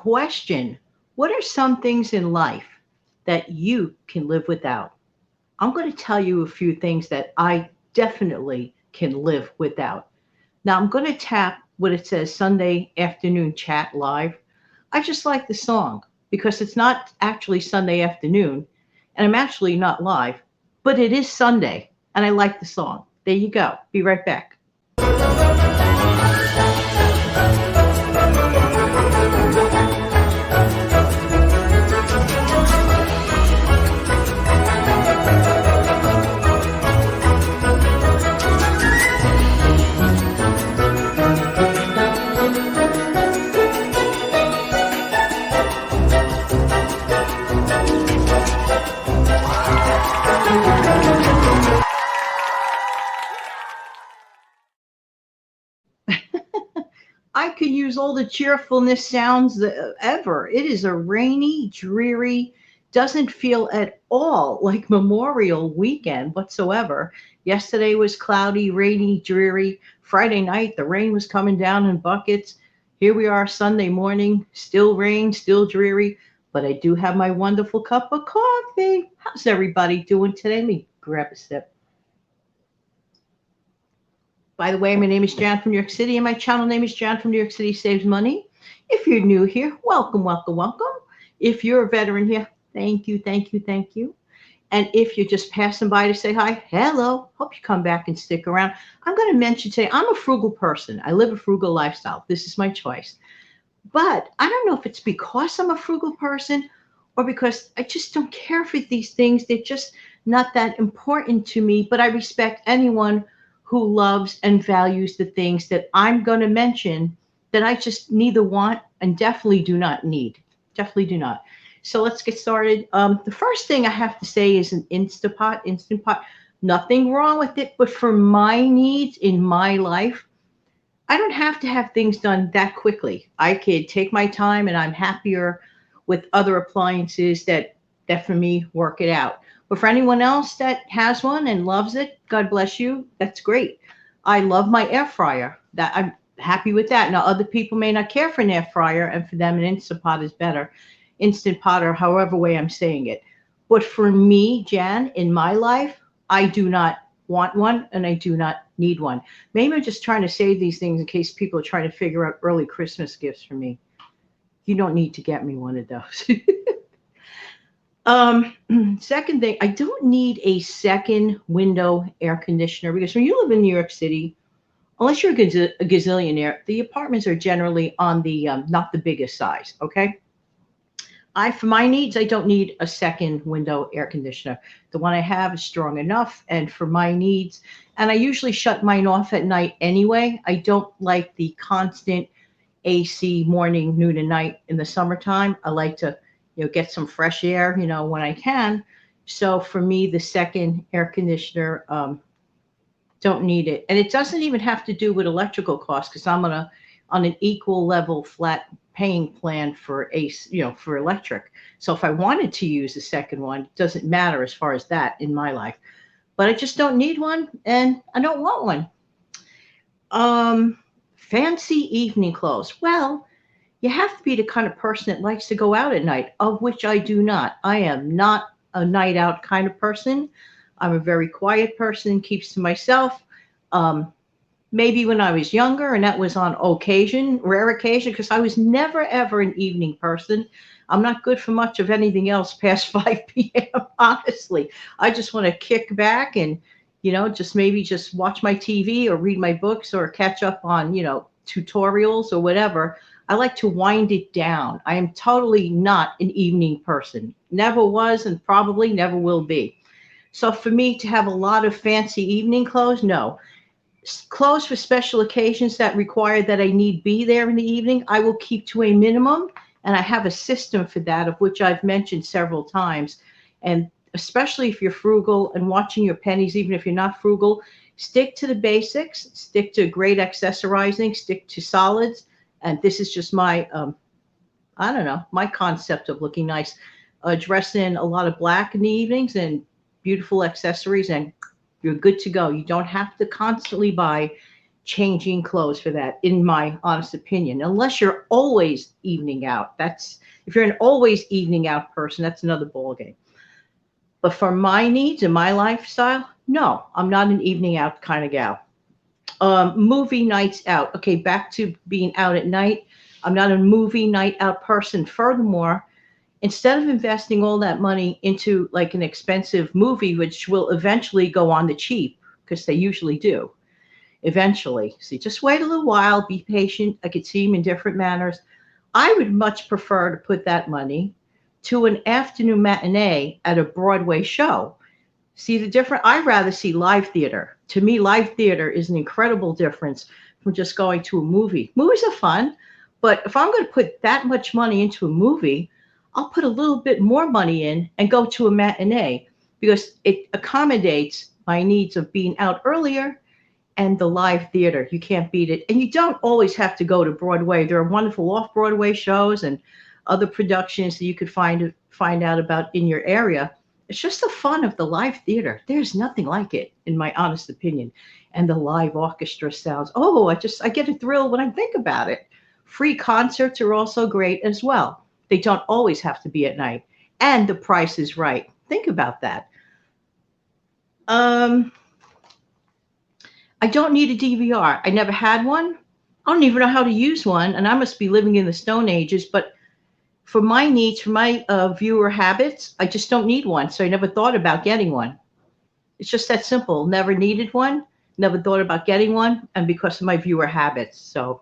question, what are some things in life that you can live without? I'm going to tell you a few things that I definitely can live without. Now, I'm going to tap what it says Sunday afternoon chat live. I just like the song because it's not actually Sunday afternoon and I'm actually not live, but it is Sunday and I like the song. There you go. Be right back. I could use all the cheerfulness sounds ever. It is a rainy, dreary, doesn't feel at all like Memorial Weekend whatsoever. Yesterday was cloudy, rainy, dreary. Friday night, the rain was coming down in buckets. Here we are Sunday morning, still rain, still dreary, but I do have my wonderful cup of coffee. How's everybody doing today? Let me grab a sip. By the way, my name is Jan from New York City, and my channel name is Jan from New York City Saves Money. If you're new here, welcome, welcome, welcome. If you're a veteran here, thank you, thank you, thank you. And if you're just passing by to say hi, hello, hope you come back and stick around. I'm going to mention today, I'm a frugal person. I live a frugal lifestyle. This is my choice. But I don't know if it's because I'm a frugal person or because I just don't care for these things. They're just not that important to me, but I respect anyone who loves and values the things that I'm going to mention that I just neither want and definitely do not need. Definitely do not. So let's get started. The first thing I have to say is an Instapot, Instant Pot. Nothing wrong with it, but for my needs in my life, I don't have to have things done that quickly. I could take my time and I'm happier with other appliances that for me work it out. But for anyone else that has one and loves it, God bless you. That's great. I love my air fryer. That I'm happy with that. Now other people may not care for an air fryer, and for them an instant pot is better. Instant pot or however way I'm saying it. But for me, Jan, in my life, I do not want one and I do not need one. Maybe I'm just trying to say these things in case people are trying to figure out early Christmas gifts for me. You don't need to get me one of those. Um, Second thing, I don't need a second window air conditioner because when you live in New York City, unless you're a gazillionaire, the apartments are generally on the not the biggest size. Okay, for my needs, I don't need a second window air conditioner. The one I have is strong enough, and for my needs, and I usually shut mine off at night anyway. I don't like the constant AC morning, noon, and night in the summertime. I like to, get some fresh air, when I can. So for me, the second air conditioner, don't need it, and it doesn't even have to do with electrical costs because I'm on an equal level flat paying plan for AC, for electric. So if I wanted to use the second one, it doesn't matter as far as that in my life. But I just don't need one, and I don't want one. Fancy evening clothes. Well, you have to be the kind of person that likes to go out at night, of which I do not. I am not a night out kind of person. I'm a very quiet person, keeps to myself. Um, Maybe when I was younger, and that was on occasion, rare occasion, because I was never ever an evening person. I'm not good for much of anything else past 5 p.m., honestly. I just want to kick back and, just maybe just watch my TV or read my books or catch up on, tutorials or whatever. I like to wind it down. I am totally not an evening person. Never was and probably never will be. So for me to have a lot of fancy evening clothes, no. Clothes for special occasions that require that I need be there in the evening, I will keep to a minimum. And I have a system for that, of which I've mentioned several times. And especially if you're frugal and watching your pennies, even if you're not frugal, stick to the basics, stick to great accessorizing, stick to solids. And this is just my, I don't know, my concept of looking nice. Dress in a lot of black in the evenings and beautiful accessories, and you're good to go. You don't have to constantly buy changing clothes for that, in my honest opinion, unless you're always evening out. That's If you're an always evening out person, that's another ballgame. But for my needs and my lifestyle, no, I'm not an evening out kind of gal. Movie nights out. Okay, back to being out at night. I'm not a movie night out person. Furthermore, instead of investing all that money into like an expensive movie, which will eventually go on the cheap, because they usually do eventually. See, just wait a little while, be patient. I could see them in different manners. I would much prefer to put that money to an afternoon matinee at a Broadway show. See the difference? I'd rather see live theater. To me, live theater is an incredible difference from just going to a movie. Movies are fun, but if I'm going to put that much money into a movie, I'll put a little bit more money in and go to a matinee because it accommodates my needs of being out earlier and the live theater. You can't beat it. And you don't always have to go to Broadway. There are wonderful off-Broadway shows and other productions that you could find out about in your area. It's just the fun of the live theater. There's nothing like it, in my honest opinion. And the live orchestra sounds. Oh, I get a thrill when I think about it. Free concerts are also great as well. They don't always have to be at night. And the price is right. Think about that. Um, I don't need a DVR. I never had one. I don't even know how to use one, and I must be living in the Stone Ages. But for my needs, for my viewer habits, I just don't need one. So I never thought about getting one. It's just that simple. Never needed one, never thought about getting one, and because of my viewer habits. So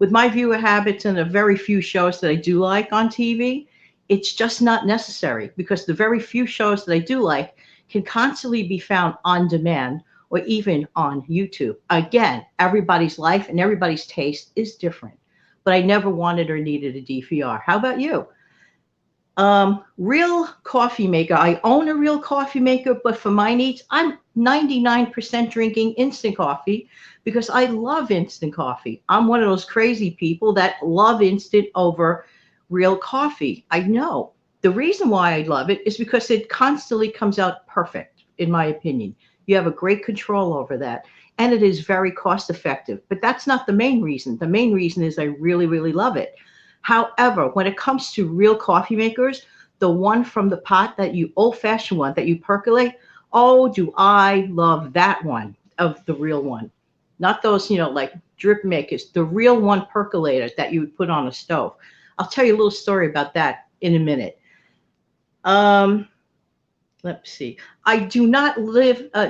with my viewer habits and the very few shows that I do like on TV, it's just not necessary because the very few shows that I do like can constantly be found on demand or even on YouTube. Again, everybody's life and everybody's taste is different, but I never wanted or needed a DVR. How about you? Real coffee maker. I own a real coffee maker, but for my needs, I'm 99% drinking instant coffee because I love instant coffee. I'm one of those crazy people that love instant over real coffee. I know. The reason why I love it is because it constantly comes out perfect, in my opinion. You have a great control over that. And it is very cost effective. But that's not the main reason. The main reason is I really, really love it. However, when it comes to real coffee makers, the one from the pot, that you old fashioned one that you percolate, oh, do I love that one of the real one. Not those, like drip makers, the real one percolator that you would put on a stove. I'll tell you a little story about that in a minute. Let's see. I do not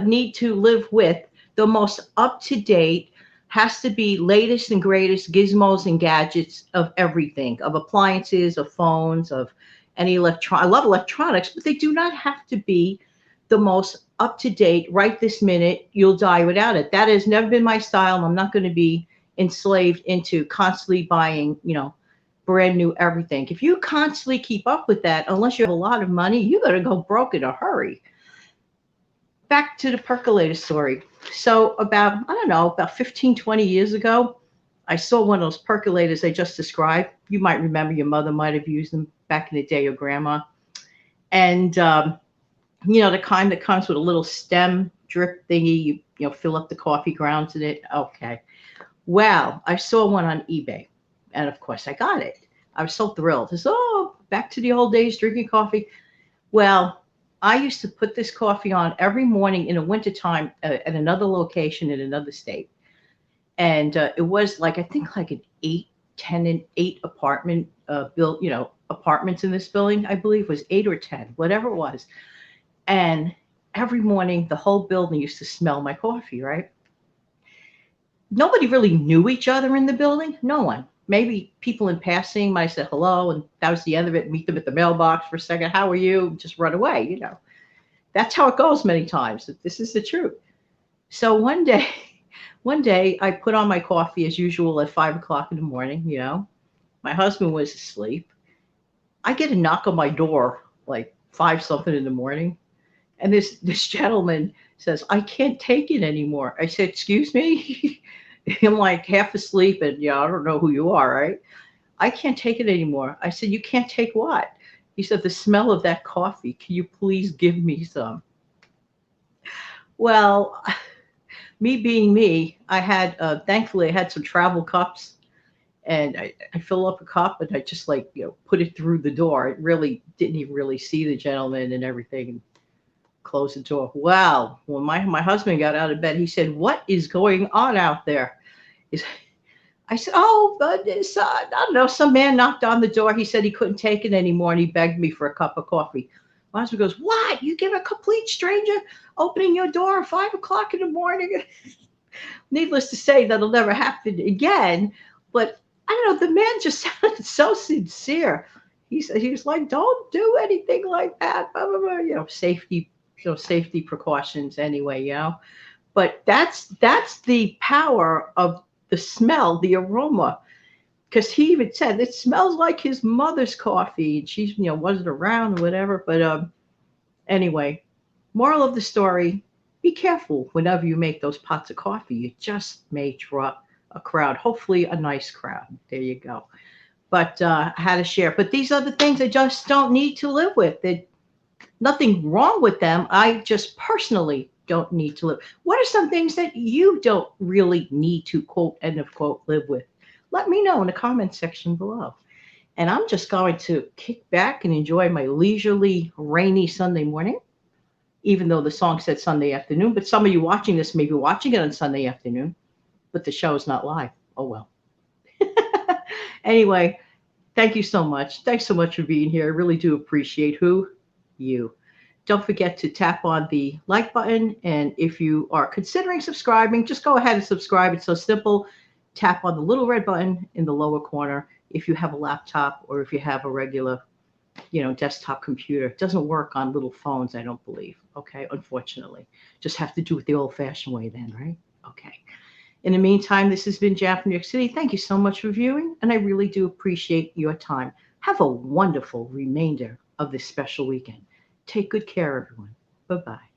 need to live with the most up to date, has to be latest and greatest gizmos and gadgets of everything, of appliances, of phones, of any I love electronics, but they do not have to be the most up to date right this minute. You'll die without it. That has never been my style. I'm not going to be enslaved into constantly buying, brand new everything. If you constantly keep up with that, unless you have a lot of money, you got to go broke in a hurry. Back to the percolator story. So I don't know, about 15, 20 years ago, I saw one of those percolators I just described. You might remember, your mother might have used them back in the day, or grandma. And, the kind that comes with a little stem drip thingy, you fill up the coffee grounds in it. Okay. Well, I saw one on eBay. And of course I got it. I was so thrilled. I said, oh, back to the old days drinking coffee. Well, I used to put this coffee on every morning in the wintertime at another location in another state. And it was like, I think like an 8 apartment built, apartments in this building, I believe was 8 or 10, whatever it was. And every morning the whole building used to smell my coffee, right? Nobody really knew each other in the building. No one. Maybe people in passing might have said hello, and that was the end of it. Meet them at the mailbox for a second. How are you? Just run away, That's how it goes many times. This is the truth. So one day I put on my coffee as usual at 5 o'clock in the morning, My husband was asleep. I get a knock on my door like 5 something in the morning. And this gentleman says, I can't take it anymore. I said, excuse me? I'm like half asleep and I don't know who you are, right? I can't take it anymore. I said, you can't take what? He said, the smell of that coffee. Can you please give me some? Well, me being me, I had, thankfully, I had some travel cups, and I fill up a cup and I just like, put it through the door. It really didn't even really see the gentleman and everything, and close the door. Wow. When my husband got out of bed, he said, "What is going on out there?" Is I said, "Oh, but it's, I don't know. Some man knocked on the door. He said he couldn't take it anymore, and he begged me for a cup of coffee." My husband goes, "What? You give a complete stranger opening your door at 5 o'clock in the morning?" Needless to say, that'll never happen again. But I don't know. The man just sounded so sincere. He was like, "Don't do anything like that." Blah, blah, blah. Safety, safety precautions anyway. But that's the power of the smell, the aroma, because he even said it smells like his mother's coffee, and she's wasn't around or whatever. But anyway, moral of the story: be careful whenever you make those pots of coffee. You just may draw a crowd, hopefully a nice crowd. There you go. But I had to share. But these are the things I just don't need to live with. Nothing wrong with them. I just personally don't need to live. What are some things that you don't really need to, quote, end of quote, live with? Let me know in the comment section below. And I'm just going to kick back and enjoy my leisurely, rainy Sunday morning, even though the song said Sunday afternoon. But some of you watching this may be watching it on Sunday afternoon, but the show is not live. Oh, well. Anyway, thank you so much. Thanks so much for being here. I really do appreciate you. Don't forget to tap on the like button. And if you are considering subscribing, just go ahead and subscribe. It's so simple. Tap on the little red button in the lower corner if you have a laptop or if you have a regular, desktop computer. It doesn't work on little phones, I don't believe. Okay, unfortunately. Just have to do it the old-fashioned way then, right? Okay. In the meantime, this has been Jan from New York City. Thank you so much for viewing, and I really do appreciate your time. Have a wonderful remainder of this special weekend. Take good care, everyone. Bye-bye.